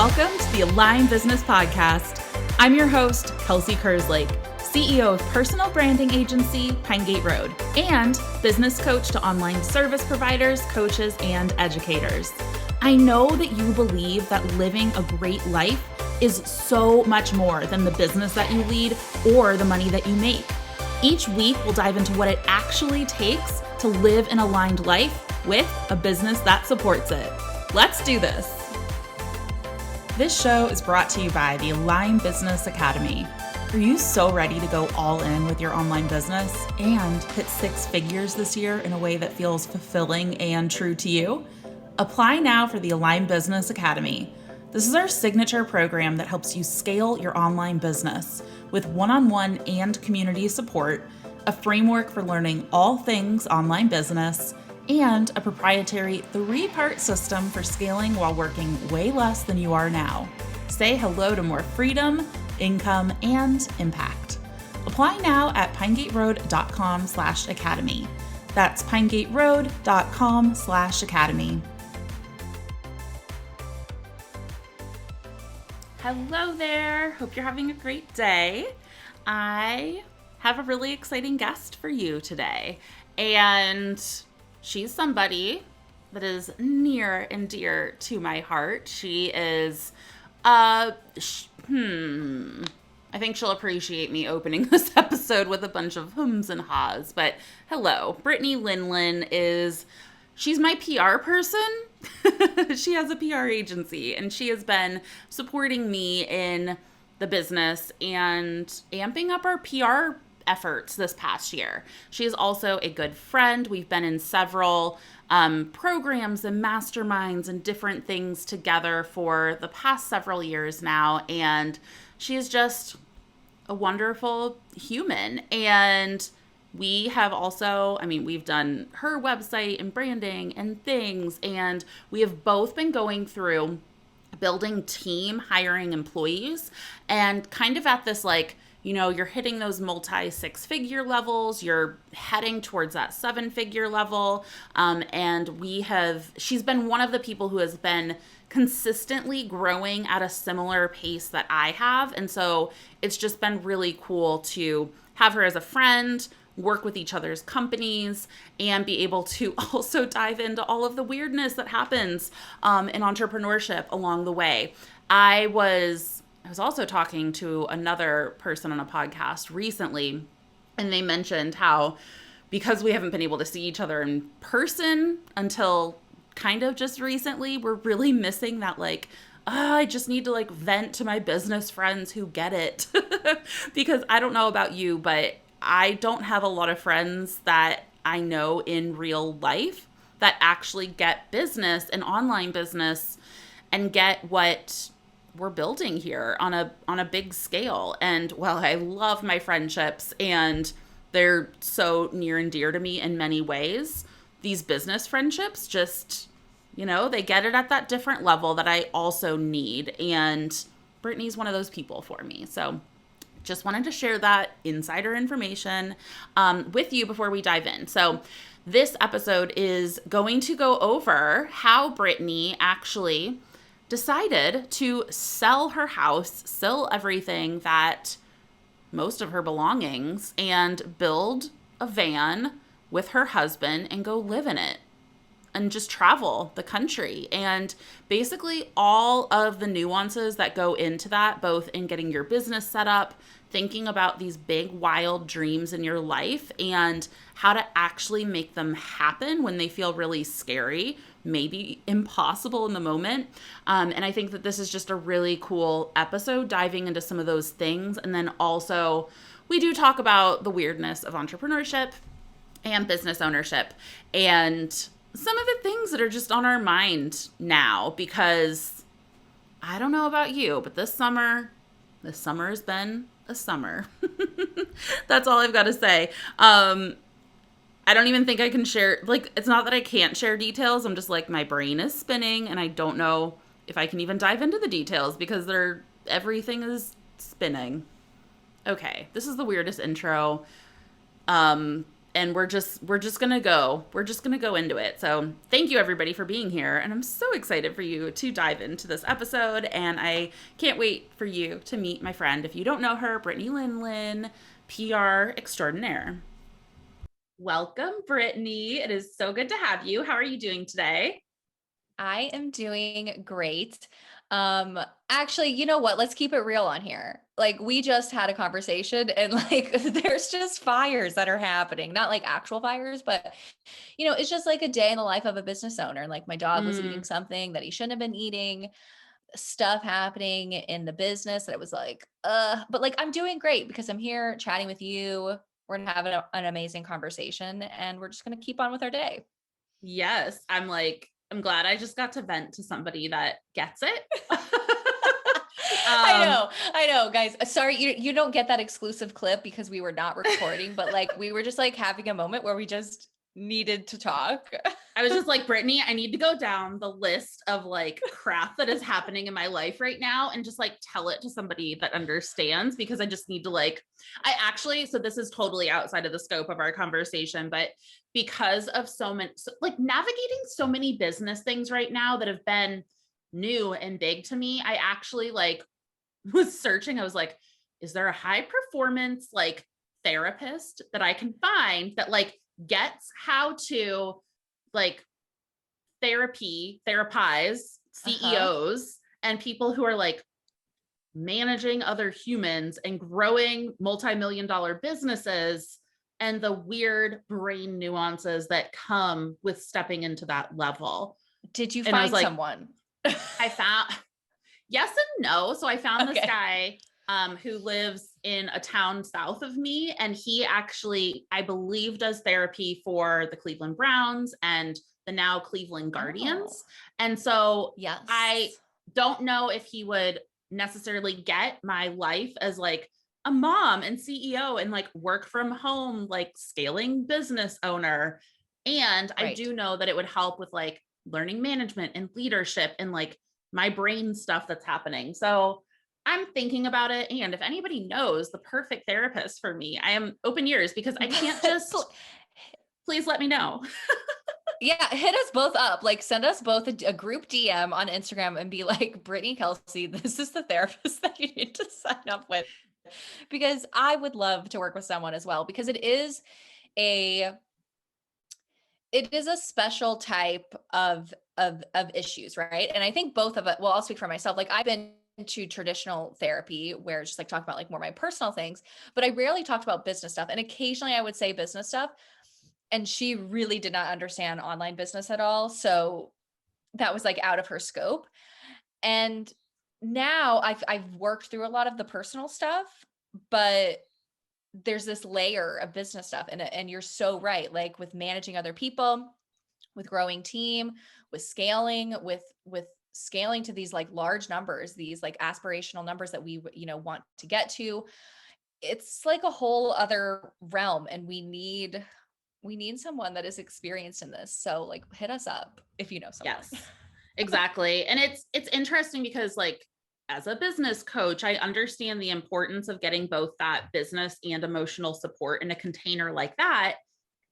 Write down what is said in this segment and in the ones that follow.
Welcome to the Align Business Podcast. I'm your host, Kelsey Kerslake, CEO of personal branding agency, Pine Gate Road, and business coach to online service providers, coaches, and educators. I know that you believe that living a great life is so much more than the business that you lead or the money that you make. Each week, we'll dive into what it actually takes to live an aligned life with a business that supports it. Let's do this. This show is brought to you by the Align Business Academy. Are you so ready to go all in with your online business and hit six figures this year in a way that feels fulfilling and true to you? Apply now for the Align Business Academy. This is our signature program that helps you scale your online business with one-on-one and community support, a framework for learning all things online business, and a proprietary 3-part system for scaling while working way less than you are now. Say hello to more freedom, income, and impact. Apply now at pinegateroad.com/academy. That's pinegateroad.com/academy. Hello there. Hope you're having a great day. I have a really exciting guest for you today, and she's somebody that is near and dear to my heart. She is, I think she'll appreciate me opening this episode with a bunch of hums and haws. But hello, Brittney Lynn she's my PR person. She has a PR agency, and she has been supporting me in the business and amping up our PR efforts this past year. She is also a good friend. We've been in several programs and masterminds and different things together for the past several years now, and she is just a wonderful human. And we have also, we've done her website and branding and things, and we have both been going through building team, hiring employees, and kind of at this you're hitting those multi-6-figure levels, you're heading towards that 7-figure level. And she's been one of the people who has been consistently growing at a similar pace that I have. And so it's just been really cool to have her as a friend, work with each other's companies, and be able to also dive into all of the weirdness that happens in entrepreneurship along the way. I was also talking to another person on a podcast recently, and they mentioned how, because we haven't been able to see each other in person until kind of just recently, we're really missing that I just need to vent to my business friends who get it. Because I don't know about you, but I don't have a lot of friends that I know in real life that actually get business and online business and get what we're building here on a big scale. And while I love my friendships and they're so near and dear to me in many ways, these business friendships just, they get it at that different level that I also need. And Brittney's one of those people for me. So just wanted to share that insider information with you before we dive in. So this episode is going to go over how Brittney actually decided to sell her house, sell everything, most of her belongings, and build a van with her husband and go live in it and just travel the country. And basically all of the nuances that go into that, both in getting your business set up, thinking about these big, wild dreams in your life, and how to actually make them happen when they feel really scary, maybe impossible in the moment. And I think that this is just a really cool episode, diving into some of those things. And then also, we do talk about the weirdness of entrepreneurship and business ownership, and some of the things that are just on our mind now, because I don't know about you, but this summer has been a summer. That's all I've got to say. I don't even think I can share, it's not that I can't share details. I'm just my brain is spinning, and I don't know if I can even dive into the details because everything is spinning. Okay, this is the weirdest intro. and we're just gonna go into it. So thank you everybody for being here, and I'm so excited for you to dive into this episode, and I can't wait for you to meet my friend. If you don't know her, Brittney Lynn, PR extraordinaire. Welcome, Brittney. It is so good to have you. How are you doing today? I am doing great. Actually, you know what? Let's keep it real on here. Like we just had a conversation and like there's just fires that are happening. Not like actual fires, but it's just like a day in the life of a business owner. Like my dog was eating Mm, something that he shouldn't have been eating, stuff happening in the business that it was like, but like I'm doing great because I'm here chatting with you. We're gonna have an amazing conversation and we're just gonna keep on with our day. yes, I'm glad I just got to vent to somebody that gets it. I um, know, I know, guys. Sorry, you don't get that exclusive clip because we were not recording, but like we were just like having a moment where we just needed to talk. I was just like, Brittney, I need to go down the list of like crap that is happening in my life right now and just like tell it to somebody that understands, because I just need to like, I actually, so this is totally outside of the scope of our conversation, but because of so many, like navigating so many business things right now that have been new and big to me, I actually like was searching. I was like, is there a high performance like therapist that I can find that like gets how to like therapize Uh-huh. CEOs and people who are like managing other humans and growing multi-million dollar businesses, and the weird brain nuances that come with stepping into that level. Did you And I was find like, someone? I found yes and no. So I found this Okay. guy who lives in a town south of me, and he actually, I believe, does therapy for the Cleveland Browns and the now Cleveland Oh, Guardians. And so I yes. don't know if he would necessarily get my life as like a mom and CEO and like work from home, like scaling business owner. And I Right. do know that it would help with like learning management and leadership and like my brain stuff that's happening. So I'm thinking about it. And if anybody knows the perfect therapist for me, I am open ears, because I can't just, please let me know. Yeah, hit us both up. Like, send us both a group DM on Instagram and be like, Brittany Kelsey, this is the therapist that you need to sign up with. Because I would love to work with someone as well, because a it is a special type of issues, right? And I think both of it, well, I'll speak for myself. Like I've been to traditional therapy where it's just like talk about like more my personal things, but I rarely talked about business stuff. And occasionally I would say business stuff. And she really did not understand online business at all. So that was like out of her scope. And now I've worked through a lot of the personal stuff, but there's this layer of business stuff. And you're so right. Like with managing other people, with growing team, with scaling to these like large numbers, these like aspirational numbers that we want to get to. It's like a whole other realm, and we need someone that is experienced in this. So like hit us up if you know someone. Yes, exactly. And it's interesting because like as a business coach, I understand the importance of getting both that business and emotional support in a container like that.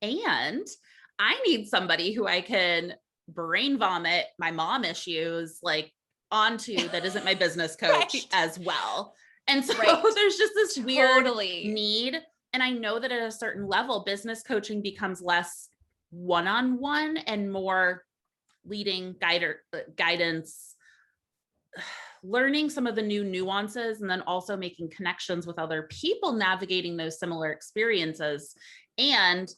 And I need somebody who I can brain vomit my mom issues like onto, that isn't my business coach Right. as well. And so Right. there's just this weird Totally. need. And I know that at a certain level, business coaching becomes less one on one and more leading guidance, learning some of the new nuances, and then also making connections with other people navigating those similar experiences. And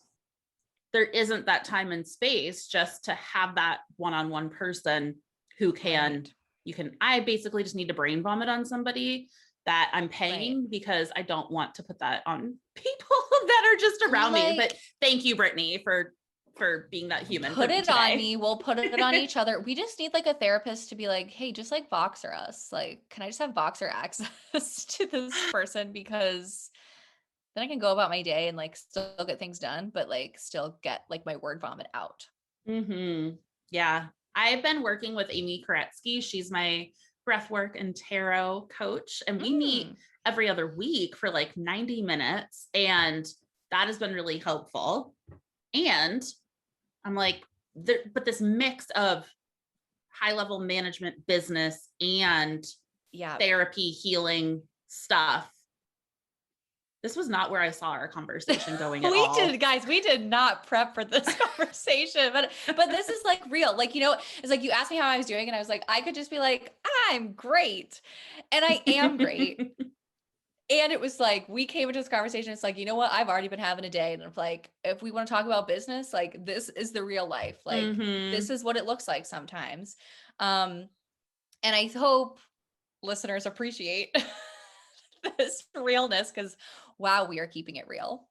there isn't that time and space just to have that one-on-one person who can, Right. I basically just need to brain vomit on somebody that I'm Right. paying, because I don't want to put that on people that are just around me. But Like, thank you, Brittney, for being that human for put me it on today. me. We'll put it on each other. We just need like a therapist to be like, hey, just like Voxer us. Like, can I just have Voxer access to this person? Because then I can go about my day and like still get things done, but like still get like my word vomit out. Yeah. I've been working with Amy Koretsky. She's my breathwork and tarot coach, and we meet Mm. every other week for like 90 minutes. And that has been really helpful. And I'm like, but this mix of high level management, business, and therapy, healing stuff. This was not where I saw our conversation going at all. We did not prep for this conversation, but this is like real. Like, you know, it's like you asked me how I was doing and I was like, I could just be like, I'm great. And I am great. And it was like, we came into this conversation. It's like, you know what? I've already been having a day. And I'm like, if we want to talk about business, like this is the real life. Like this is what it looks like sometimes. And I hope listeners appreciate this realness because wow, we are keeping it real.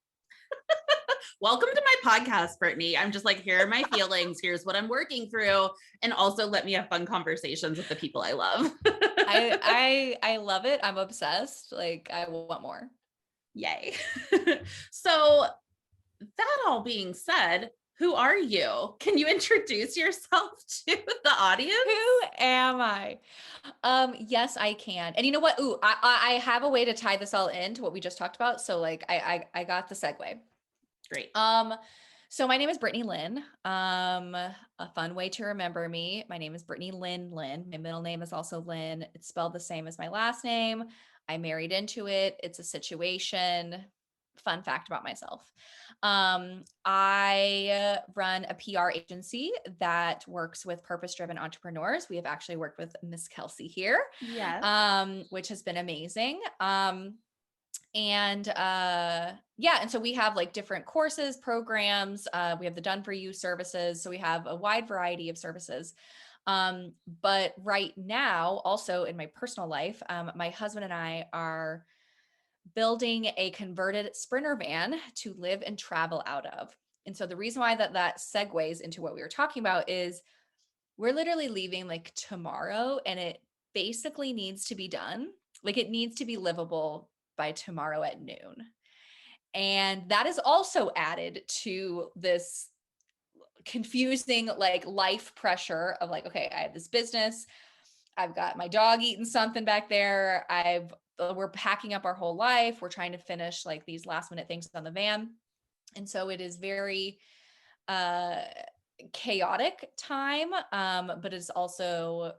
Welcome to my podcast, Brittney. I'm just like, here are my feelings. Here's what I'm working through. And also let me have fun conversations with the people I love. I love it. I'm obsessed. Like I want more. Yay. So that all being said, who are you? Can you introduce yourself to the audience? Who am I? Yes, I can. And you know what? Ooh, I have a way to tie this all into what we just talked about. So like I got the segue. Great. So my name is Brittney Lynn. A fun way to remember me. My name is Brittney Lynn. My middle name is also Lynn. It's spelled the same as my last name. I married into it. It's a situation. Fun fact about myself. I run a PR agency that works with purpose-driven entrepreneurs. We have actually worked with Miss Kelsey here, which has been amazing. And so we have like different courses, programs. We have the done for you services. So we have a wide variety of services. But right now, also in my personal life, my husband and I are building a converted Sprinter van to live and travel out of. And so the reason why that segues into what we were talking about is we're literally leaving like tomorrow, and it basically needs to be done. Like it needs to be livable by tomorrow at noon. And that is also added to this confusing like life pressure of like, okay, I have this business. I've got my dog eating something back there. We're packing up our whole life. We're trying to finish like these last minute things on the van. And so it is very chaotic time. But it's also,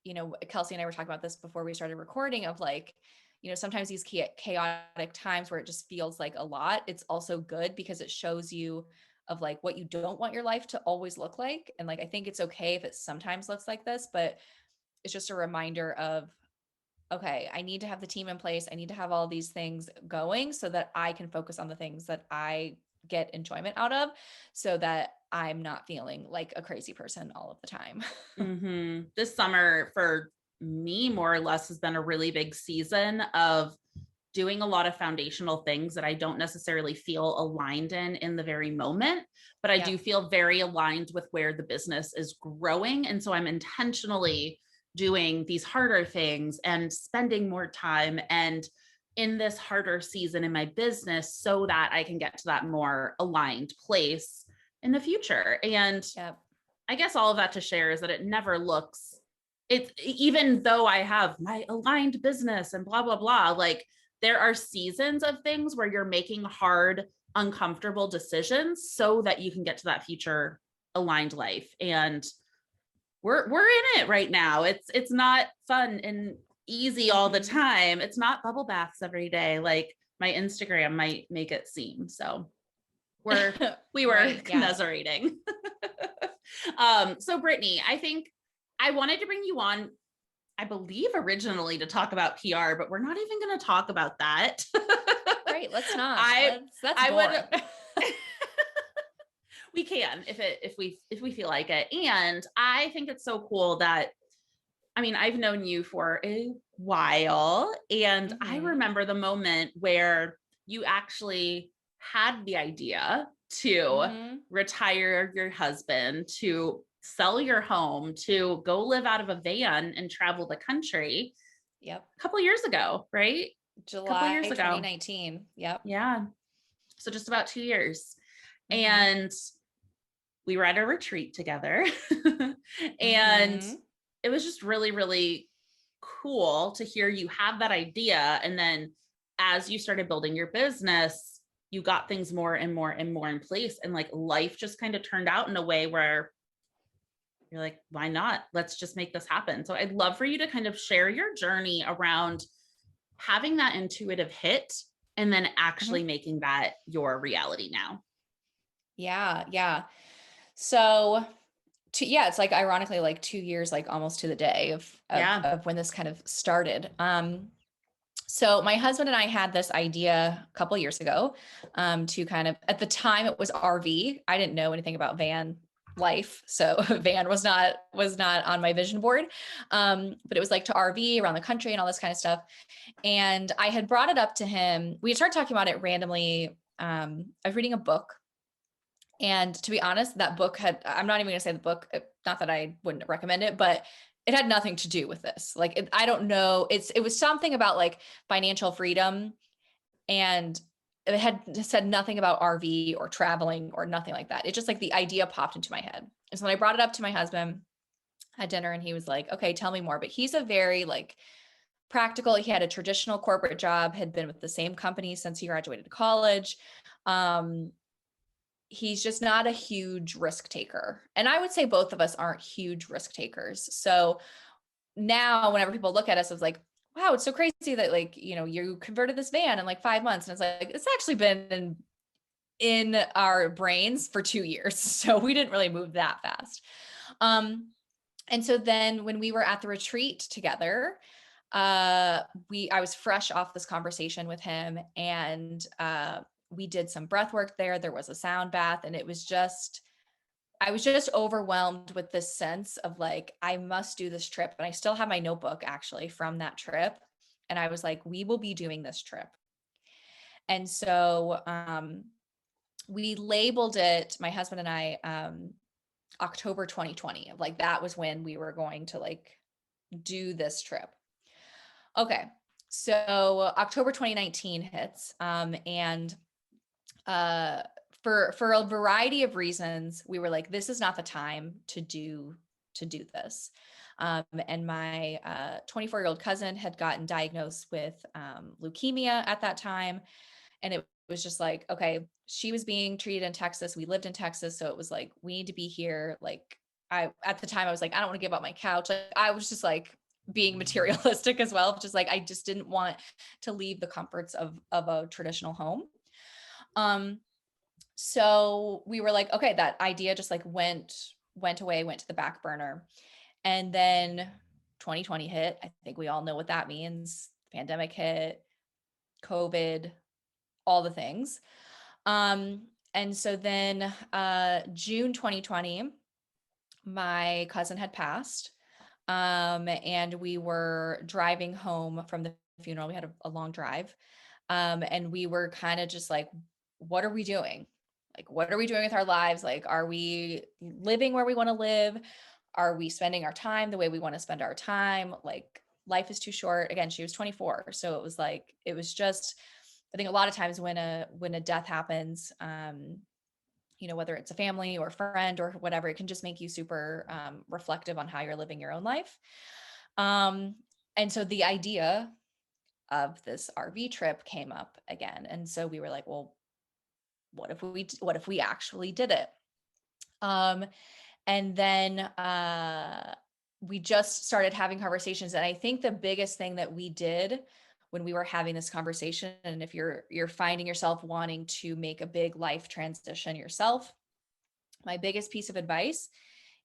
you know, Kelsey and I were talking about this before we started recording of like, you know, sometimes these chaotic times where it just feels like a lot, it's also good because it shows you of like what you don't want your life to always look like. And like, I think it's okay if it sometimes looks like this, but it's just a reminder of, okay, I need to have the team in place. I need to have all these things going so that I can focus on the things that I get enjoyment out of so that I'm not feeling like a crazy person all of the time. This summer for me, more or less, has been a really big season of doing a lot of foundational things that I don't necessarily feel aligned in the very moment, but I do feel very aligned with where the business is growing. And so I'm intentionally doing these harder things and spending more time and in this harder season in my business so that I can get to that more aligned place in the future. And I guess all of that to share is that it never looks, it's even though I have my aligned business and blah, blah, blah, like there are seasons of things where you're making hard, uncomfortable decisions so that you can get to that future aligned life. And we're in it right now. It's not fun and easy all the time. It's not bubble baths every day. Like my Instagram might make it seem. So we were commiserating. So Brittney, I think I wanted to bring you on, I believe originally to talk about PR, but we're not even going to talk about that. Right. Let's not. That's boring. We can if we feel like it. And I think it's so cool that, I mean, I've known you for a while, and I remember the moment where you actually had the idea to retire your husband, to sell your home, to go live out of a van and travel the country. Yep. A couple of years ago, right? July 2019. Yep. Yeah. So just about 2 years. And we were at a retreat together. And it was just really, really cool to hear you have that idea. And then as you started building your business, you got things more and more and more in place. And like life just kind of turned out in a way where you're like, why not? Let's just make this happen. So I'd love for you to kind of share your journey around having that intuitive hit and then Mhm. actually making that your reality now. Yeah. Yeah. So yeah, it's like ironically like 2 years, like almost to the day Yeah. of when this kind of started. So my husband and I had this idea a couple years ago, to kind of, at the time it was RV. I didn't know anything about van life. So van was not on my vision board. But it was like to RV around the country and all this kind of stuff. And I had brought it up to him. We had started talking about it randomly. I was reading a book. And to be honest, that book I'm not even going to say the book, not that I wouldn't recommend it, but it had nothing to do with this. Like, I don't know. It was something about like financial freedom, and it had said nothing about RV or traveling or nothing like that. It just like the idea popped into my head. And so when I brought it up to my husband at dinner, and he was like, okay, tell me more. But he's a very like practical. He had a traditional corporate job, had been with the same company since he graduated college. Um, he's just not a huge risk taker. And I would say both of us aren't huge risk takers. So now whenever people look at us, it's like, wow, it's so crazy that like, you converted this van in like 5 months. And it's like, it's actually been in our brains for 2 years. So we didn't really move that fast. And so then when we were at the retreat together, I was fresh off this conversation with him, and we did some breath work there. There was a sound bath, and I was just overwhelmed with this sense of like, I must do this trip. And I still have my notebook actually from that trip. And I was like, we will be doing this trip. And so we labeled it, my husband and I, October 2020. Like that was when we were going to like do this trip. Okay. So October 2019 hits, and uh, for a variety of reasons, we were like, this is not the time to do this. And my 24-year-old cousin had gotten diagnosed with leukemia at that time, and it was just like, okay, she was being treated in Texas. We lived in Texas, so it was like, we need to be here. Like, at the time I was like, I don't want to give up my couch. Like, I was just like being materialistic as well, just like I just didn't want to leave the comforts of a traditional home. So we were like, okay, that idea just like went away, went to the back burner. And then 2020 hit. I think we all know what that means. Pandemic hit, COVID, all the things. And so then June 2020, my cousin had passed. And we were driving home from the funeral. We had a long drive. And we were kind of just like, what are we doing? Like, what are we doing with our lives? Like, are we living where we want to live? Are we spending our time the way we want to spend our time? Like, life is too short. Again, she was 24. So it was like, it was just, I think a lot of times when a death happens, whether it's a family or friend or whatever, it can just make you super reflective on how you're living your own life. And so the idea of this RV trip came up again. And so we were like, well, what if we actually did it? And then we just started having conversations. And I think the biggest thing that we did when we were having this conversation, and if you're finding yourself wanting to make a big life transition yourself, my biggest piece of advice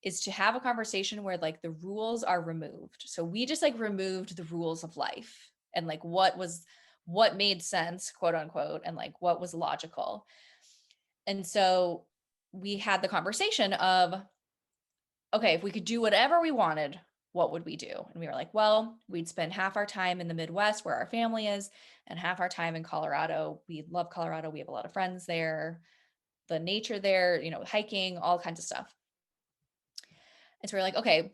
is to have a conversation where like the rules are removed. So we just like removed the rules of life and like what made sense, quote unquote, and like what was logical. And so we had the conversation of, okay, if we could do whatever we wanted, what would we do? And we were like, well, we'd spend half our time in the Midwest where our family is and half our time in Colorado. We love Colorado. We have a lot of friends there, the nature there, hiking, all kinds of stuff. And so we're like, okay,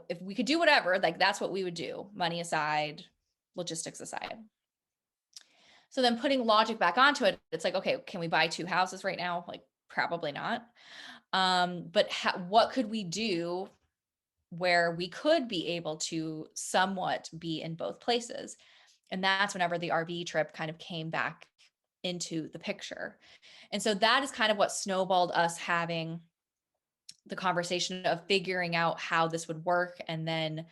if we could do whatever, like that's what we would do, money aside, logistics aside. So then putting logic back onto it, it's like, okay, can we buy two houses right now? Like probably not. But what could we do where we could be able to somewhat be in both places? And that's whenever the RV trip kind of came back into the picture. And so that is kind of what snowballed us having the conversation of figuring out how this would work. And then,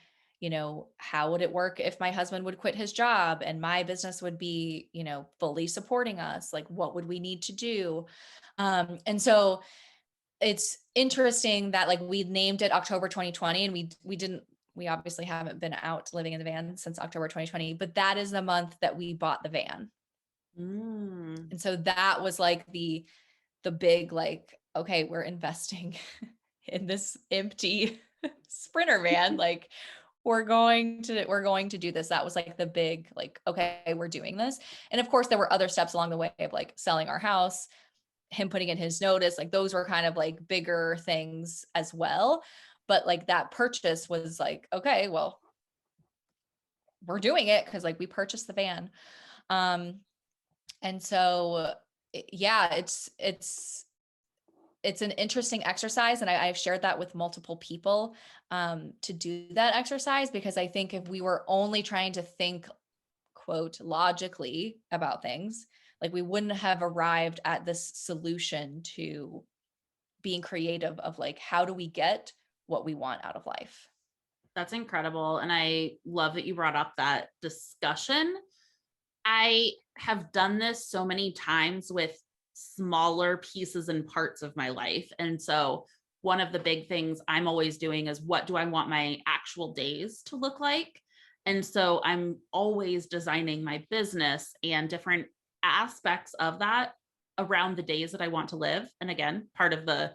how would it work if my husband would quit his job and my business would be, fully supporting us? Like, what would we need to do? And so it's interesting that like we named it October 2020, and we obviously haven't been out living in the van since October 2020, but that is the month that we bought the van. And so that was like the big, like, okay, we're investing in this empty Sprinter van. Like, we're going to do this. That was like the big, like, okay, we're doing this. And of course there were other steps along the way of like selling our house, him putting in his notice, like those were kind of like bigger things as well. But like that purchase was like, okay, well, we're doing it because like we purchased the van. And so, yeah, it's an interesting exercise. And I've shared that with multiple people to do that exercise, because I think if we were only trying to think, quote, logically about things, like we wouldn't have arrived at this solution to being creative of like, how do we get what we want out of life? That's incredible. And I love that you brought up that discussion. I have done this so many times with smaller pieces and parts of my life. And so one of the big things I'm always doing is, what do I want my actual days to look like? And so I'm always designing my business and different aspects of that around the days that I want to live. And again, part of the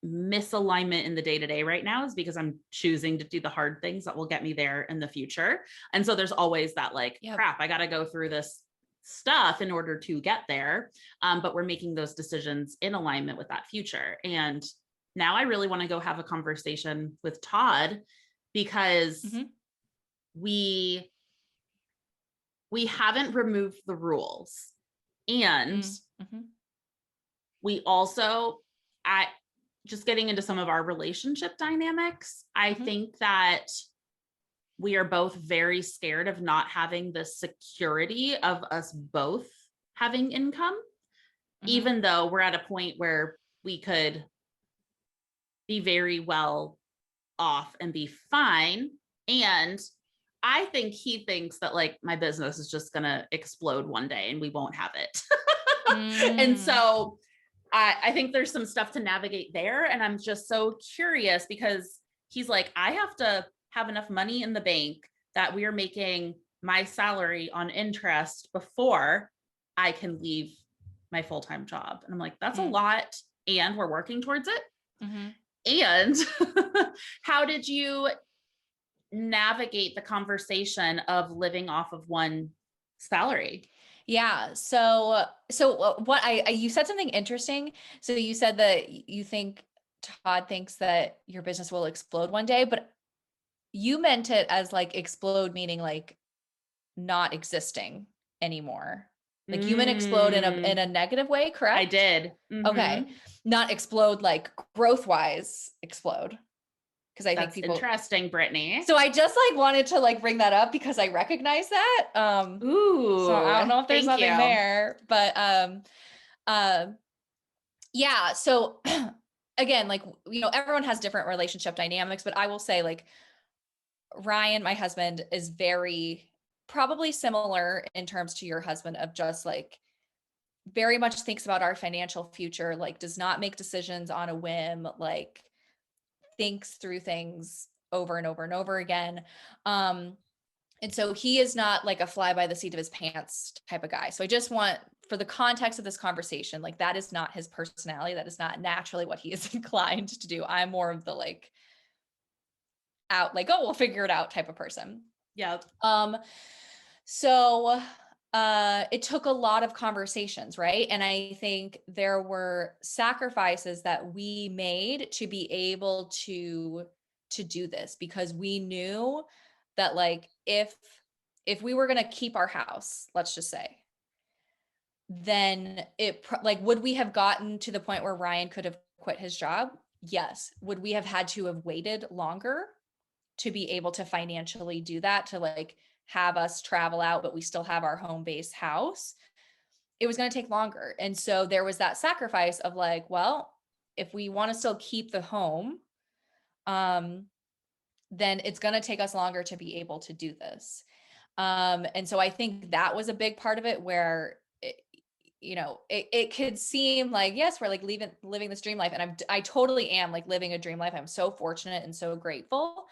misalignment in the day-to-day right now is because I'm choosing to do the hard things that will get me there in the future. And so there's always that like, crap, I got to go through this stuff in order to get there. But we're making those decisions in alignment with that future. And now I really want to go have a conversation with Todd, because we haven't removed the rules. And we also, just getting into some of our relationship dynamics, I think that we are both very scared of not having the security of us both having income, even though we're at a point where we could be very well off and be fine. And I think he thinks that like my business is just going to explode one day and we won't have it. And so I think there's some stuff to navigate there. And I'm just so curious, because he's like, I have to have enough money in the bank that we are making my salary on interest before I can leave my full-time job. And I'm like, that's a lot. And we're working towards it. And how did you navigate the conversation of living off of one salary? Yeah. So what you said something interesting. So you said that you think Todd thinks that your business will explode one day, but you meant it as like explode, meaning like not existing anymore. Like you meant explode in a negative way, correct? I did. Okay. Not explode like growth wise explode. Because I think people interesting, Brittney. So I just like wanted to like bring that up because I recognize that. So I don't know if there's nothing there, but yeah. So again, like, everyone has different relationship dynamics, but I will say like Ryan, my husband, is very probably similar in terms to your husband, of just like very much thinks about our financial future, like does not make decisions on a whim, like thinks through things over and over and over again. And so he is not like a fly by the seat of his pants type of guy. So I just want, for the context of this conversation, like that is not his personality. That is not naturally what he is inclined to do. I'm more of the like out, like, oh, we'll figure it out type of person. Yeah. So it took a lot of conversations, right? And I think there were sacrifices that we made to be able to do this, because we knew that like if we were going to keep our house, let's just say, then like, would we have gotten to the point where Ryan could have quit his job? Yes. Would we have had to have waited longer to be able to financially do that, to like have us travel out, but we still have our home base house? it was going to take longer. And so there was that sacrifice of like, well, if we want to still keep the home, um, then it's going to take us longer to be able to do this. And so I think that was a big part of it where, it could seem like, yes, we're like living this dream life. And I totally am like living a dream life. I'm so fortunate and so grateful.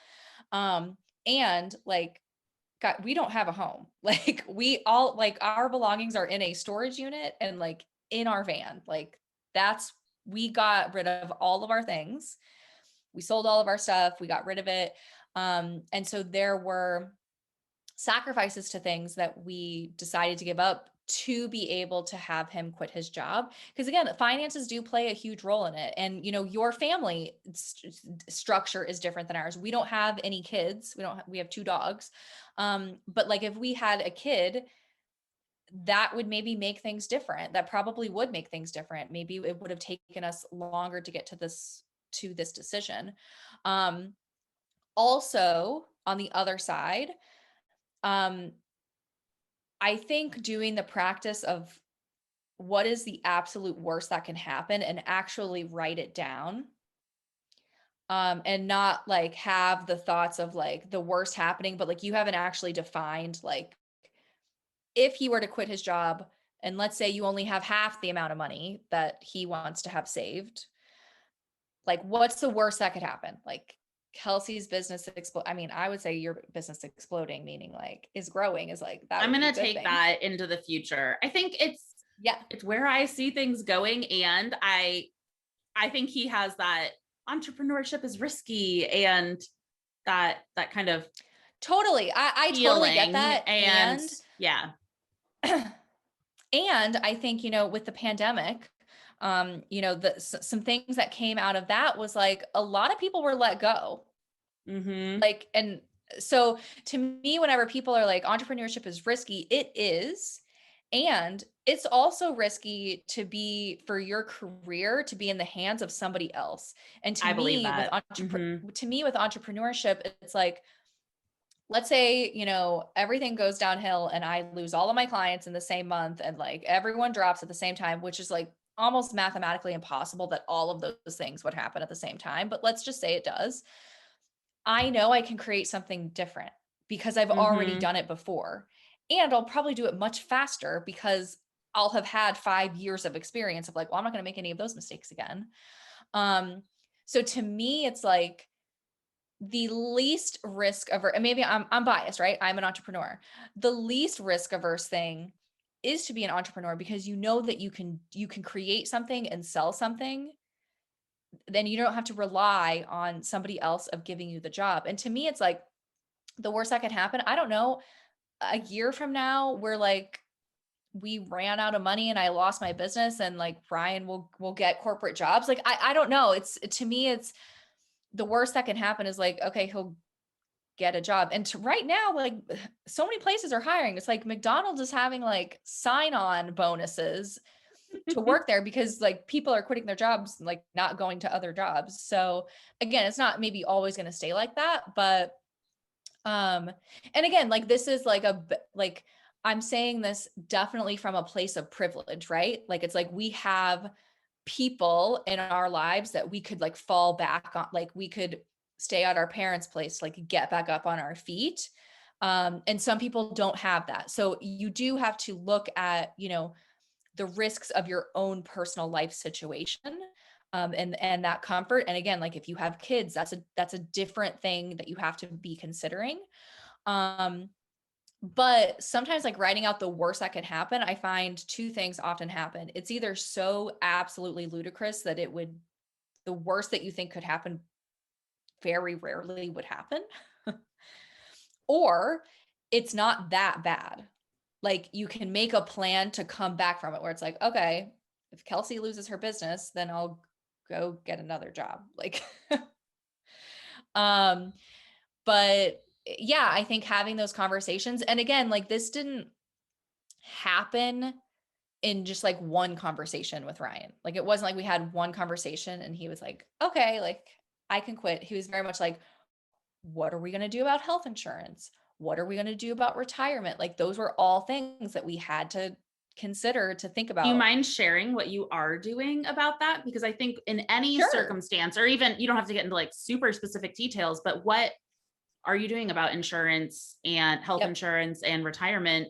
And like, God, we don't have a home. Like we all, like our belongings are in a storage unit and like in our van. Like we got rid of all of our things. We sold all of our stuff. We got rid of it. And so there were sacrifices to things that we decided to give up to be able to have him quit his job. Because again, finances do play a huge role in it. And, your family structure is different than ours. We don't have any kids. We have 2 dogs. But like if we had a kid, that would maybe make things different. That probably would make things different. Maybe it would have taken us longer to get to this decision. Also on the other side, um, I think doing the practice of what is the absolute worst that can happen and actually write it down, and not like have the thoughts of like the worst happening, but like you haven't actually defined like if he were to quit his job and let's say you only have half the amount of money that he wants to have saved, like what's the worst that could happen? Like Kelsey's business explode. I mean, I would say your business exploding, meaning like is growing, is like that I'm would be going a to good take thing. that into the future. I think Yeah. it's where I see things going. And I think he has that entrepreneurship is risky and that kind of Totally. I totally get feeling. that. And yeah, And I think, with the pandemic, some things that came out of that was like a lot of people were let go. mm-hmm. Like, and so to me, whenever people are like, entrepreneurship is risky, it is. And it's also risky for your career to be in the hands of somebody else. And I believe that. Mm-hmm. to me, with entrepreneurship, it's like, let's say, everything goes downhill and I lose all of my clients in the same month and like everyone drops at the same time, which is like almost mathematically impossible that all of those things would happen at the same time. But let's just say it does. I know I can create something different because I've already Mm-hmm. done it before. And I'll probably do it much faster because I'll have had 5 years of experience of like, well, I'm not going to make any of those mistakes again. So to me, it's like, the least risk averse, and maybe I'm biased, right? I'm an entrepreneur. The least risk averse thing is to be an entrepreneur because you know that you can create something and sell something. Then you don't have to rely on somebody else of giving you the job. And to me, it's like the worst that could happen. I don't know. A year from now, we're like, we ran out of money and I lost my business, and like Ryan will get corporate jobs. Like I don't know. It's to me, it's the worst that can happen is like, okay, he'll get a job. And right now, like so many places are hiring. It's like McDonald's is having like sign-on bonuses to work there because like people are quitting their jobs, like not going to other jobs. So again, it's not maybe always going to stay like that, but and again, like this is like like I'm saying this definitely from a place of privilege, right? Like it's like we have people in our lives that we could like fall back on, like we could stay at our parents' place, like get back up on our feet. And some people don't have that. So you do have to look at, the risks of your own personal life situation, and that comfort. And again, like if you have kids, that's a different thing that you have to be considering. Um, but sometimes like writing out the worst that could happen, I find 2 things often happen. It's either so absolutely ludicrous that the worst that you think could happen very rarely would happen, or it's not that bad. Like you can make a plan to come back from it where it's like, okay, if Kelsey loses her business, then I'll go get another job. Like, um, but yeah, I think having those conversations, and again, like this didn't happen in just like one conversation with Ryan. Like it wasn't like we had one conversation and he was like, okay, like I can quit. He was very much like, what are we going to do about health insurance? What are we going to do about retirement? Like those were all things that we had to consider to think Do you about. mind sharing what you are doing about that? Because I think in any Sure. circumstance, or even you don't have to get into like super specific details, but what are you doing about insurance and health Yep. insurance and retirement?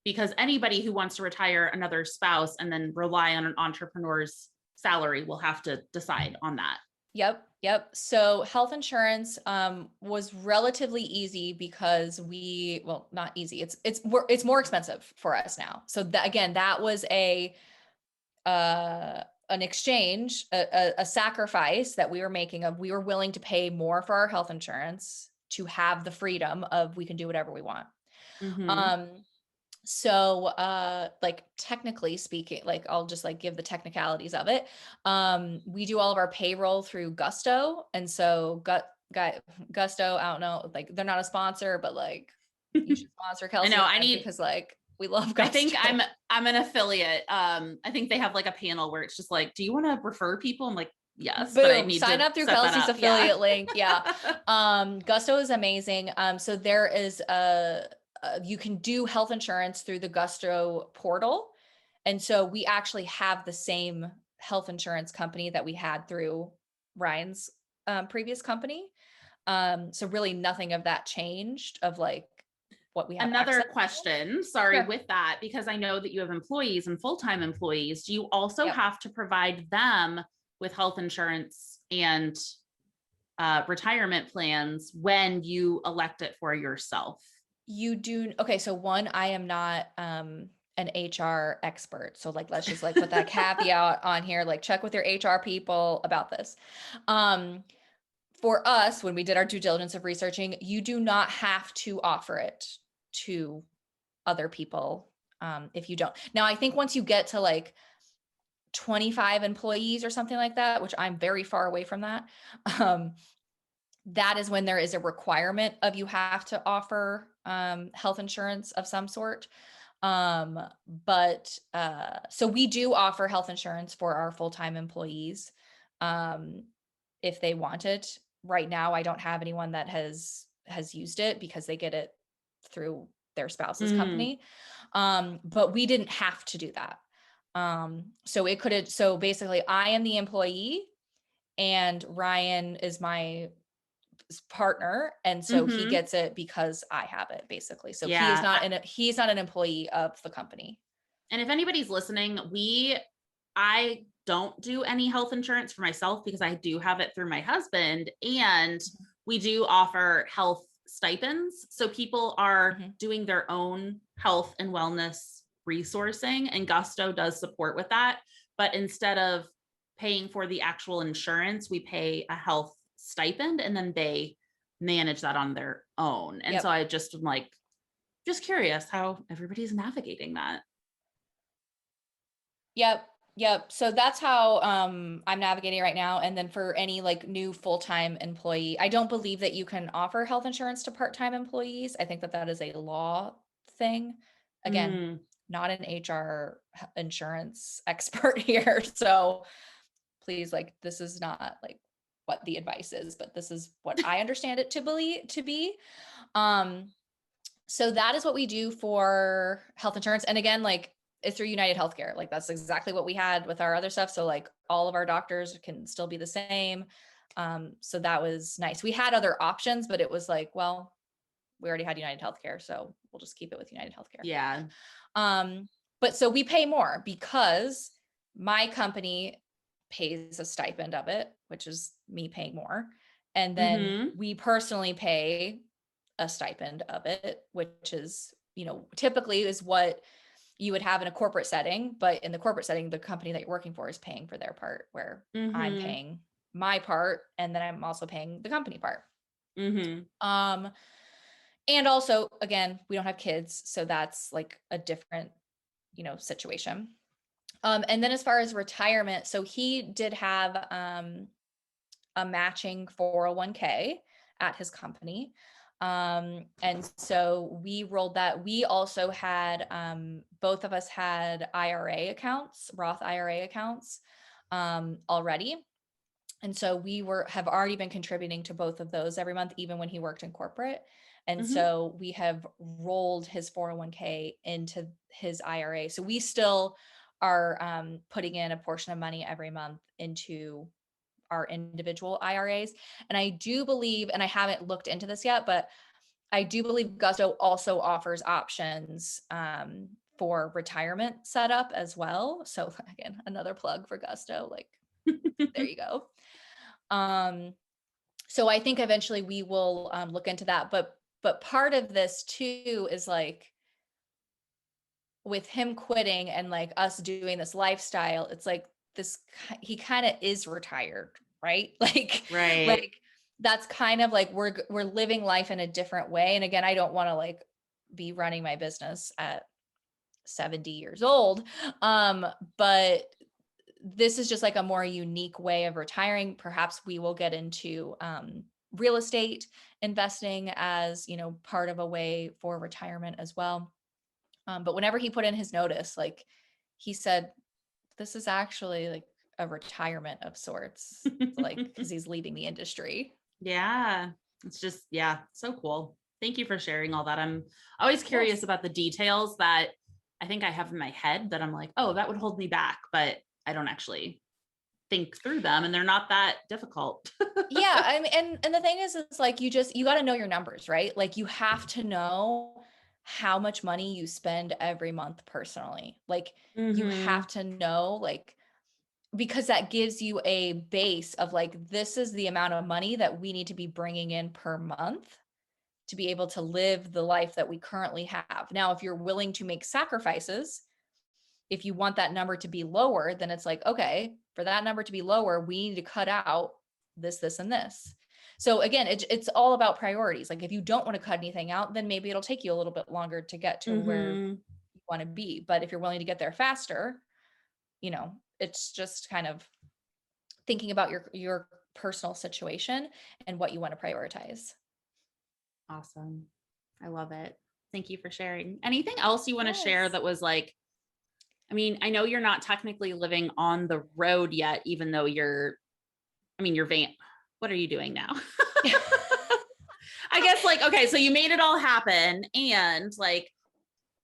Because anybody who wants to retire another spouse and then rely on an entrepreneur's salary will have to decide on that. Yep. Yep. So health insurance was relatively easy because well, not easy. It's more expensive for us now. So that, again, that was an exchange, a sacrifice that we were making of, we were willing to pay more for our health insurance to have the freedom of, we can do whatever we want. Mm-hmm. Um, so like technically speaking, like I'll just like give the technicalities of it. We do all of our payroll through Gusto. And so Gusto, I don't know, like they're not a sponsor, but like you should sponsor I Kelsey know. and I I need. because like we love I think Gusto. I'm an affiliate. I think they have like a panel where it's just like, do you want to refer people? I'm like, yes, but I Boom, need sign to up through set that Kelsey's up. Yeah. affiliate link. Yeah. Gusto is amazing. So there is you can do health insurance through the Gusto portal. And so we actually have the same health insurance company that we had through Ryan's previous company. So really nothing of that changed of like what we have Another access to. question, sorry, Sure. with that, because I know that you have employees and full-time employees. Do you also Yep. have to provide them with health insurance and retirement plans when you elect it for yourself? You do. Okay. So one, I am not an HR expert. So like, let's just like put that caveat on here, like check with your HR people about this. Um, for us, when we did our due diligence of researching, you do not have to offer it to other people if you don't. Now, I think once you get to like 25 employees or something like that, which I'm very far away from that, um, that is when there is a requirement of you have to offer health insurance of some sort. But so we do offer health insurance for our full-time employees if they want it. Right now, I don't have anyone that has used it because they get it through their spouse's Mm. company. But we didn't have to do that. So it could have, so basically I am the employee and Ryan is my partner, and so he Mm-hmm. gets it because I have it basically. So Yeah. he's not an employee of the company. And if anybody's listening, I don't do any health insurance for myself because I do have it through my husband. And we do offer health stipends. So people are Mhm. doing their own health and wellness resourcing, and Gusto does support with that. But instead of paying for the actual insurance, we pay a health stipend and then they manage that on their own. And so Yep. I just am like, just curious how everybody's navigating that. Yep. Yep. So that's how I'm navigating right now. And then for any like new full-time employee, I don't believe that you can offer health insurance to part-time employees. I think that that is a law thing. Again, Mm. not an HR insurance expert here. So please, like, this is not like what the advice is, but this is what I understand it to be. Um, so that is what we do for health insurance. And again, like it's through United Healthcare. Like that's exactly what we had with our other stuff. So like all of our doctors can still be the same. So that was nice. We had other options, but it was like, well, we already had United Healthcare, so we'll just keep it with United Healthcare. Yeah. But so we pay more because my company pays a stipend of it, which is me paying more. And then Mm-hmm. we personally pay a stipend of it, which is, typically is what you would have in a corporate setting. But in the corporate setting, the company that you're working for is paying for their part, where I'm Mm-hmm. paying my part, and then I'm also paying the company part. Mm-hmm. And also, again, we don't have kids, so that's like a different, situation. And then as far as retirement, so he did have a matching 401k at his company. And so we rolled that. We also had, both of us had IRA accounts, Roth IRA accounts already. And so have already been contributing to both of those every month, even when he worked in corporate. And Mm-hmm. so we have rolled his 401k into his IRA. So we still are putting in a portion of money every month into our individual IRAs. And I do believe, and I haven't looked into this yet, but I do believe Gusto also offers options for retirement setup as well. So again, another plug for Gusto. Like, there you go. So I think eventually we will look into that. But part of this too is like with him quitting and like us doing this lifestyle, it's like this, he kind of is retired, right? Right. Like that's kind of like we're living life in a different way. And again, I don't want to like be running my business at 70 years old. But this is just like a more unique way of retiring. Perhaps we will get into real estate investing as, you know, part of a way for retirement as well. But whenever he put in his notice, like he said, this is actually like a retirement of sorts, like because he's leaving the industry. Yeah. It's just, yeah, so cool. Thank you for sharing all that. I'm always curious Yes. about the details that I think I have in my head that I'm like, oh, that would hold me back, but I don't actually think through them and they're not that difficult. Yeah. I mean, and the thing is like you got to know your numbers, right? Like you have to know how much money you spend every month personally. Like you Mm-hmm. have to know, like, because that gives you a base of like, this is the amount of money that we need to be bringing in per month to be able to live the life that we currently have. Now, if you're willing to make sacrifices, if you want that number to be lower, then it's like, okay, for that number to be lower, we need to cut out this, this, and this. So again, it's all about priorities. Like if you don't want to cut anything out, then maybe it'll take you a little bit longer to get to where Mm-hmm. you want to be. But if you're willing to get there faster, you know, it's just kind of thinking about your personal situation and what you want to prioritize. Awesome. I love it. Thank you for sharing. Anything else you want to share Yes. that was like, I mean, I know you're not technically living on the road yet, even though your van, what are you doing now? I guess like, okay, so you made it all happen and like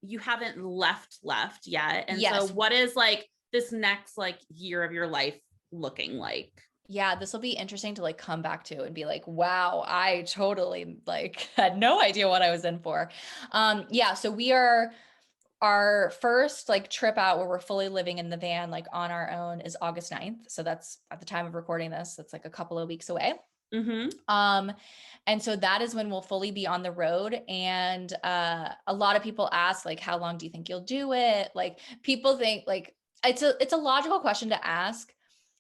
you haven't left yet. And so Yes. what is like this next like year of your life looking like? Yeah, this will be interesting to like come back to and be like, wow, I totally like had no idea what I was in for. Yeah, so we are our first like trip out where we're fully living in the van like on our own is August 9th. So that's at the time of recording this, it's like a couple of weeks away. Mm-hmm. Um, and so that is when we'll fully be on the road. And a lot of people ask, like, how long do you think you'll do it? Like, people think like it's a logical question to ask,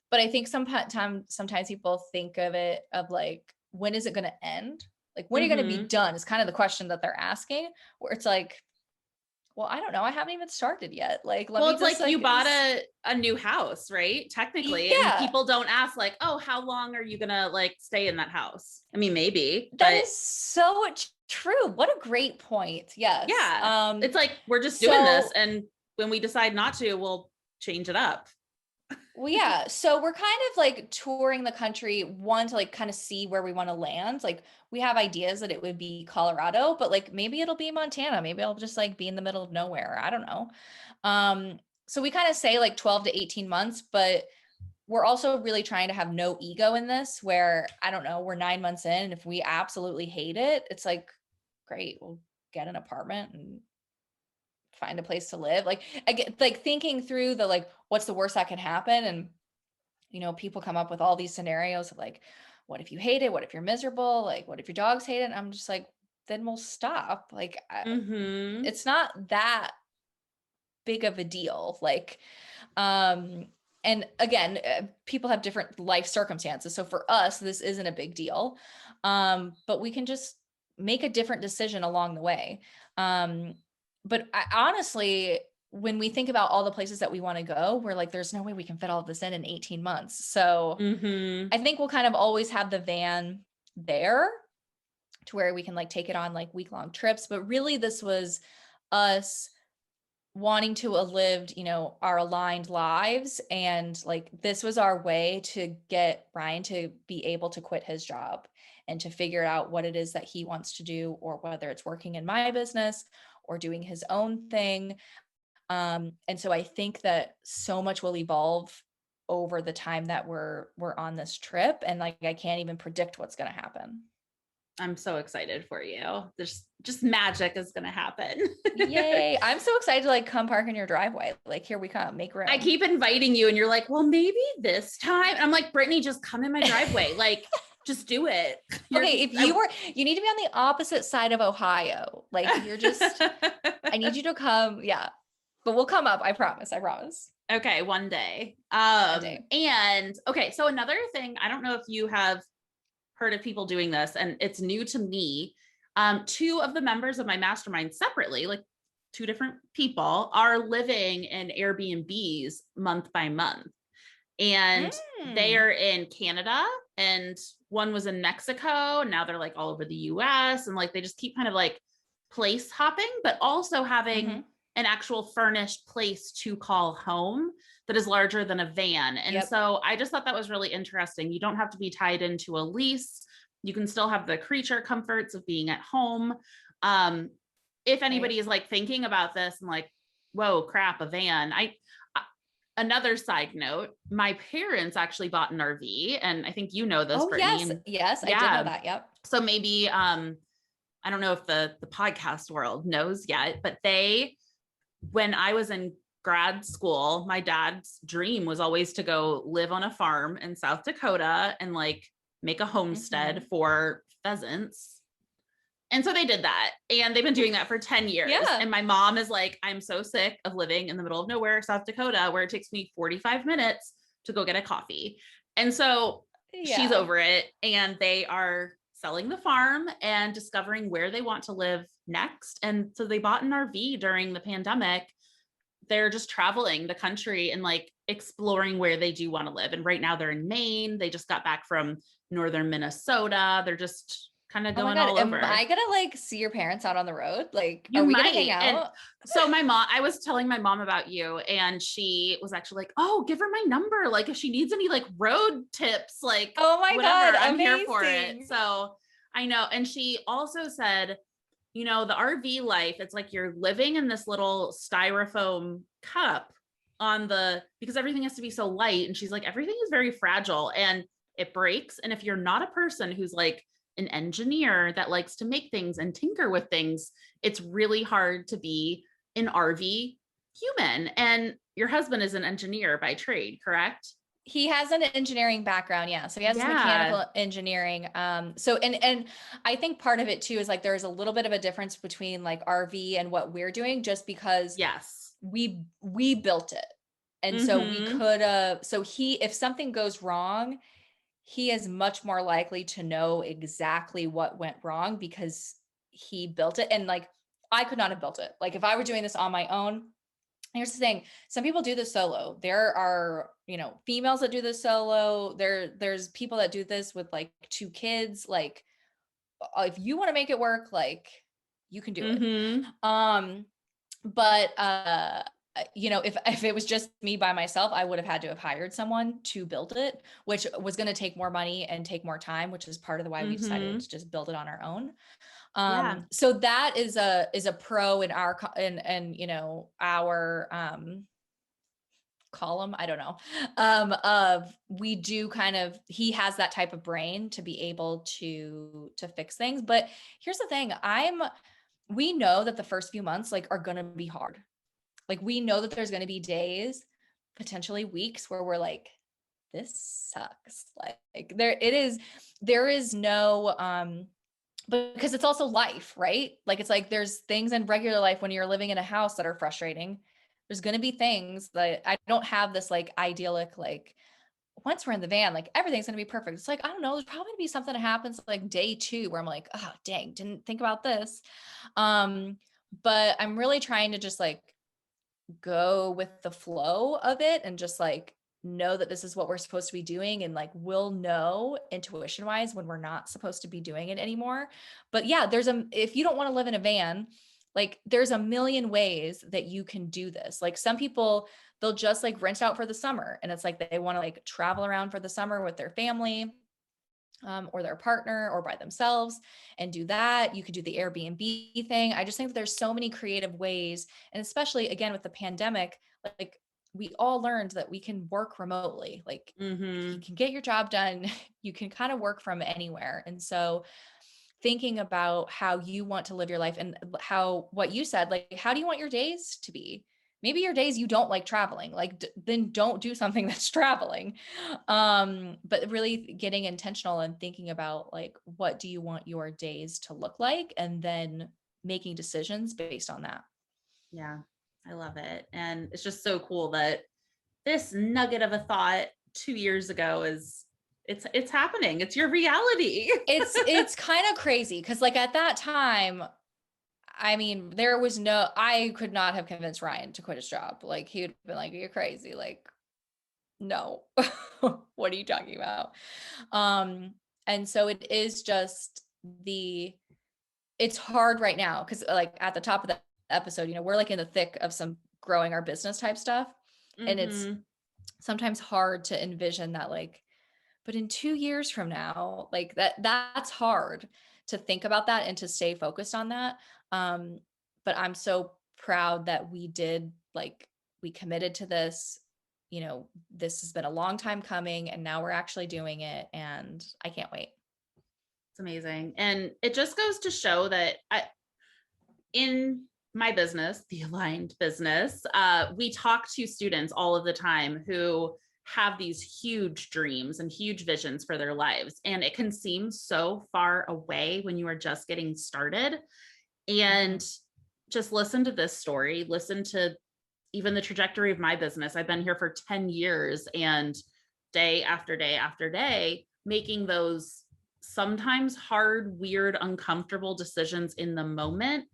but I think sometimes people think of it of like, when is it going to end? Like, when are you going to be Mm-hmm. done? Is kind of the question that they're asking. Where it's like, well, I don't know. I haven't even started yet. Like, let Well, me it's just like you like, bought a new house, right? Technically. And yeah. people don't ask like, oh, how long are you gonna like stay in that house? I mean, maybe, That but is so true. What a great point. Yes. yeah. It's like we're just doing this. So And when we decide not to, we'll change it up. well, yeah. So we're kind of like touring the country, one to like kind of see where we want to land. Like we have ideas that it would be Colorado, but like maybe it'll be Montana. Maybe I'll just like be in the middle of nowhere. I don't know. Um, so we kind of say like 12 to 18 months, but we're also really trying to have no ego in this where I don't know, we're 9 months in. And if we absolutely hate it, it's like, great, we'll get an apartment and find a place to live. Like I get like thinking through the like, what's the worst that can happen? And you know, people come up with all these scenarios of like, what if you hate it? What if you're miserable? Like, what if your dogs hate it? And I'm just like, then we'll stop. Like, Mm-hmm. it's not that big of a deal. Like, um, and again, people have different life circumstances. So for us, this isn't a big deal. But we can just make a different decision along the way. Um, but honestly, when we think about all the places that we want to go, we're like, there's no way we can fit all of this in 18 months. So Mm-hmm. I think we'll kind of always have the van there to where we can like take it on like week-long trips. But really, this was us wanting to have lived, our aligned lives. And like, this was our way to get Ryan to be able to quit his job and to figure out what it is that he wants to do, or whether it's working in my business or doing his own thing. And so I think that so much will evolve over the time that we're on this trip. And like, I can't even predict what's going to happen. I'm so excited for you. There's just magic is going to happen. Yay. I'm so excited to like come park in your driveway. Like, here we come, make room. I keep inviting you and you're like, well, maybe this time. And I'm like, Brittney, just come in my driveway. Like, just do it. Okay. If you need to be on the opposite side of Ohio. Like, I need you to come. Yeah. But we'll come up. I promise. Okay. One day. And okay. So another thing, I don't know if you have heard of people doing this, and it's new to me. Two of the members of my mastermind separately, like two different people, are living in Airbnbs month by month. And they are in Canada, and one was in Mexico, and now they're like all over the US. And like, they just keep kind of like place hopping, but also having an actual furnished place to call home that is larger than a van. And so I just thought that was really interesting. You don't have to be tied into a lease. You can still have the creature comforts of being at home. If anybody is like thinking about this and like, whoa, crap, a van. Another side note, my parents actually bought an RV, and I think you know this, Brittney. Yes, I did know that. Yep. So maybe, I don't know if the podcast world knows yet, but when I was in grad school, my dad's dream was always to go live on a farm in South Dakota and like make a homestead for pheasants. And so they did that, and they've been doing that for 10 years. Yeah. And my mom is like, I'm so sick of living in the middle of nowhere, South Dakota, where it takes me 45 minutes to go get a coffee. And so she's over it, and they are selling the farm and discovering where they want to live next. And so they bought an RV during the pandemic. They're just traveling the country and like exploring where they do want to live. And right now they're in Maine. They just got back from northern Minnesota. They're just kind of going all over. Am I gonna like see your parents out on the road? Like, you are we might. gonna hang out? And so I was telling my mom about you, and she was actually like, oh, give her my number. Like, if she needs any like road tips, like, oh my whatever, God, I'm amazing. here for it. So I know. And she also said, the RV life, it's like you're living in this little styrofoam cup because everything has to be so light. And she's like, everything is very fragile and it breaks. And if you're not a person who's like an engineer that likes to make things and tinker with things, it's really hard to be an RV human. And your husband is an engineer by trade, correct? He has an engineering background. Yeah. So he has mechanical engineering. So, and I think part of it too, is like, there's a little bit of a difference between like RV and what we're doing, just because we built it. And so we could, if something goes wrong, he is much more likely to know exactly what went wrong because he built it. And like, I could not have built it. Like, if I were doing this on my own. Here's the thing. Some people do this solo. There are, females that do this solo. There's people that do this with like 2 kids. Like, if you want to make it work, like, you can do it. But if it was just me by myself, I would have had to have hired someone to build it, which was going to take more money and take more time, which is part of the why we decided to just build it on our own. So that is a pro in our column. I don't know. Of we do he has that type of brain to be able to fix things. But here's the thing. We know that the first few months like are going to be hard. Like, we know that there's going to be days, potentially weeks, where we're like, this sucks. Like there is no, because it's also life, right? Like, it's like, there's things in regular life when you're living in a house that are frustrating. There's going to be things that I don't have this like idyllic, like, once we're in the van, like everything's going to be perfect. It's like, I don't know, there's probably going to be something that happens like day 2 where I'm like, oh, dang, didn't think about this. But I'm really trying to just like go with the flow of it and just like know that this is what we're supposed to be doing, and like we'll know intuition wise when we're not supposed to be doing it anymore. But yeah, if you don't want to live in a van, Like there's a million ways that you can do this. Like some people, they'll just like rent out for the summer, and it's like they want to like travel around for the summer with their family, or their partner or by themselves and do that. You could do the Airbnb thing. I just think that there's so many creative ways. And especially again with the pandemic, like we all learned that we can work remotely. Like if you Mm-hmm. can get your job done, you can kind of work from anywhere. And so thinking about how you want to live your life and how what you said, like how do you want your days to be? Maybe your days you don't like traveling, like then don't do something that's traveling. But really getting intentional and thinking about like what do you want your days to look like, and then making decisions based on that. Yeah, I love it. And it's just so cool that this nugget of a thought 2 years ago is it's happening. It's your reality. It's kind of crazy because like at that time, I mean, I could not have convinced Ryan to quit his job. Like he would have been like, you're crazy. Like, no, what are you talking about? And so it is just it's hard right now. Cause like at the top of the episode, we're like in the thick of some growing our business type stuff. And it's Mm-hmm. sometimes hard to envision that like, but in 2 years from now, like that's hard to think about that and to stay focused on that. Um, but I'm so proud that we committed to this. This has been a long time coming, and now we're actually doing it, and I can't wait. It's amazing. And it just goes to show that in my business, the Aligned business, we talk to students all of the time who have these huge dreams and huge visions for their lives. And it can seem so far away when you are just getting started. And just listen to this story, listen to even the trajectory of my business. I've been here for 10 years, and day after day after day, making those sometimes hard, weird, uncomfortable decisions in the moment.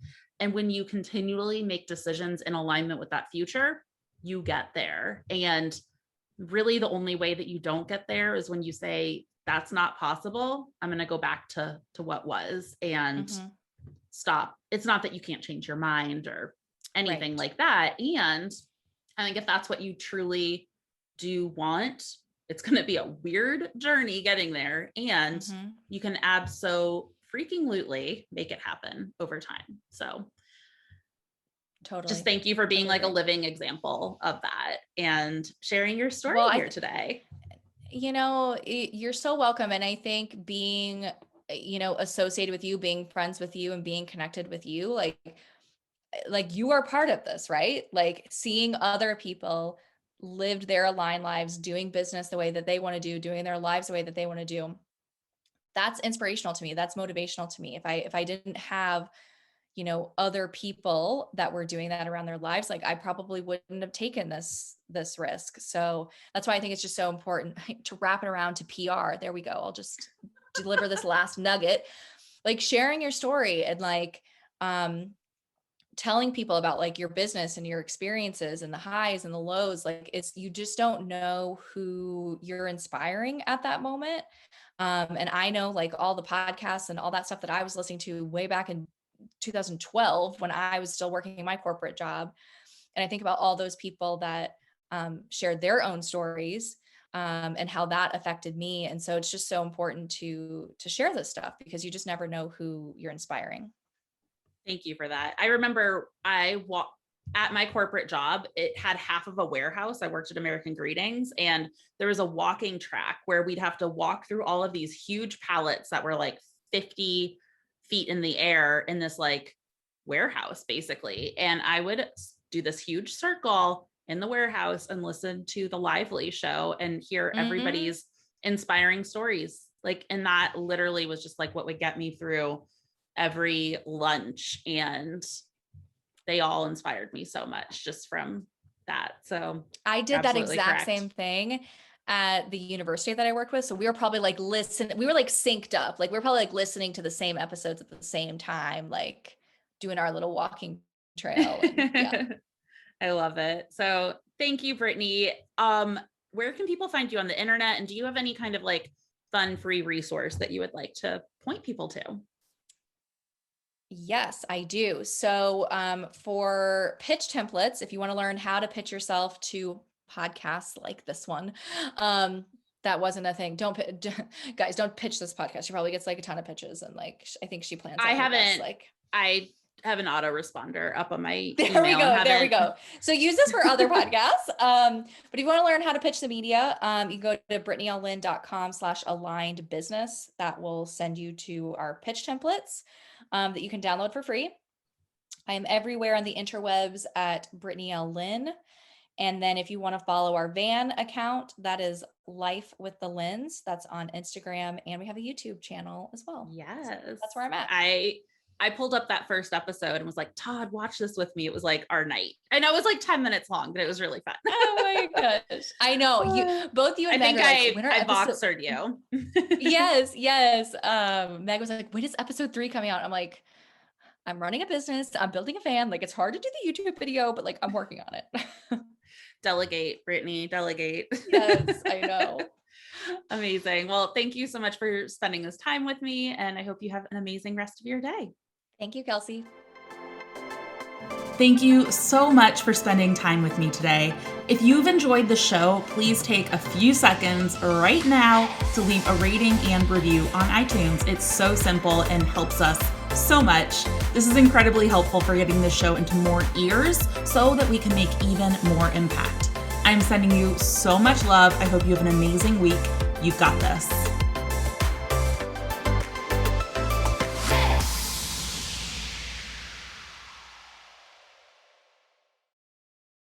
And when you continually make decisions in alignment with that future, you get there. And really, the only way that you don't get there is when you say, that's not possible. I'm going to go back to what was, and stop. It's not that you can't change your mind or anything Right. like that. And I think if that's what you truly do want, it's going to be a weird journey getting there. And you can freaking-lutely make it happen over time. So Totally. just thank you for being Totally like a living example of that and sharing your story here today. You're so welcome. And I think being, associated with you, being friends with you, and being connected with you, like you are part of this, right? Like seeing other people lived their aligned lives, doing business the way that they want to do, doing their lives the way that they want to do. That's inspirational to me. That's motivational to me. If I didn't have, other people that were doing that around their lives, like I probably wouldn't have taken this risk. So that's why I think it's just so important to wrap it around to PR. There we go. I'll just deliver this last nugget, like sharing your story and like, telling people about like your business and your experiences and the highs and the lows. Like you just don't know who you're inspiring at that moment. And I know like all the podcasts and all that stuff that I was listening to way back in 2012 when I was still working my corporate job. And I think about all those people that shared their own stories, and how that affected me. And so it's just so important to share this stuff because you just never know who you're inspiring. Thank you for that. I remember at my corporate job, it had half of a warehouse. I worked at American Greetings, and there was a walking track where we'd have to walk through all of these huge pallets that were like 50 feet in the air in this like warehouse, basically. And I would do this huge circle in the warehouse and listen to the Lively show and hear everybody's inspiring stories. Like, and that literally was just like what would get me through every lunch, and they all inspired me so much just from that. So I did that exact same thing at the university that I worked with. So we were probably like we were like synced up. Like we were probably like listening to the same episodes at the same time, like doing our little walking trail. And, yeah. I love it. So thank you, Brittney. Where can people find you on the internet? And do you have any kind of like fun free resource that you would like to point people to? Yes, I do. So for pitch templates, if you want to learn how to pitch yourself to podcasts like this one, that wasn't a thing. Guys, don't pitch this podcast. She probably gets like a ton of pitches, and like I think she plans out her best, like I have an autoresponder up on my there we email. go. There we go. So use this for other podcasts. But if you want to learn how to pitch the media, you can go to brittneylynn.com/aligned business. That will send you to our pitch templates that you can download for free. I am everywhere on the interwebs at Brittney L. Lynn. And then if you want to follow our van account, that is Life with the Lens. That's on Instagram. And we have a YouTube channel as well. Yes. So that's where I'm at. I pulled up that first episode and was like, Todd, watch this with me. It was like our night. I know it was like 10 minutes long, but it was really fun. Oh my gosh. I know. Both you and Meg I boxered you. Yes. Meg was like, when is episode 3 coming out? I'm like, I'm running a business. I'm building a van. Like, it's hard to do the YouTube video, but like, I'm working on it. Delegate, Brittney, delegate. Yes, I know. Amazing. Well, thank you so much for spending this time with me. And I hope you have an amazing rest of your day. Thank you, Kelsey. Thank you so much for spending time with me today. If you've enjoyed the show, please take a few seconds right now to leave a rating and review on iTunes. It's so simple and helps us so much. This is incredibly helpful for getting this show into more ears so that we can make even more impact. I'm sending you so much love. I hope you have an amazing week. You've got this.